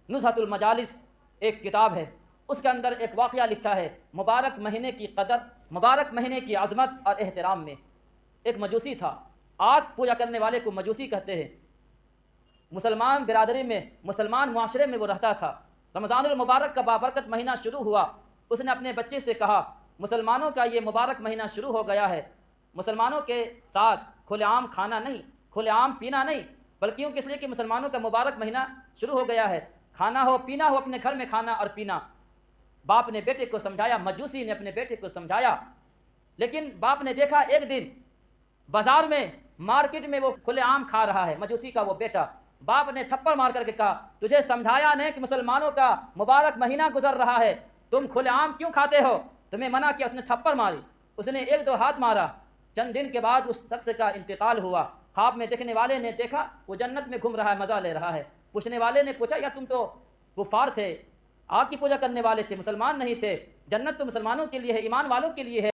नुज़हतुल मजालिस एक किताब है, उसके अंदर एक वाक़या लिखा है मुबारक महीने की कदर, मुबारक महीने की अज़मत और एहतराम में। एक मजूसी था, आग पूजा करने वाले को मजूसी कहते हैं। मुसलमान बिरादरी में, मुसलमान मुआशरे में वो रहता था। रमज़ानुल मुबारक का बाबरकत महीना शुरू हुआ। उसने अपने बच्चे से कहा, मुसलमानों का ये मुबारक महीना शुरू हो गया है, मुसलमानों के साथ खुलेआम खाना नहीं, खुलेआम पीना नहीं, बल्कि यूँ इसलिए कि मुसलमानों का मुबारक महीना शुरू हो गया है, खाना हो पीना हो, अपने घर में खाना और पीना। बाप ने बेटे को समझाया, मजूसी ने अपने बेटे को समझाया, लेकिन बाप ने देखा एक दिन बाजार में, मार्केट में वो खुलेआम खा रहा है, मजूसी का वो बेटा। बाप ने थप्पड़ मार करके कहा, तुझे समझाया नहीं कि मुसलमानों का मुबारक महीना गुजर रहा है, तुम खुलेआम क्यों खाते हो? तुम्हें मना किया। उसने थप्पड़ मारी, उसने एक दो हाथ मारा। चंद दिन के बाद उस शख्स का इंतकाल हुआ। ख्वाब में देखने वाले ने देखा वो जन्नत में घूम रहा है, मज़ा ले रहा है। पूछने वाले ने पूछा, या तुम तो कुफार थे, आग की पूजा करने वाले थे, मुसलमान नहीं थे, जन्नत तो मुसलमानों के लिए है, ईमान वालों के लिए है।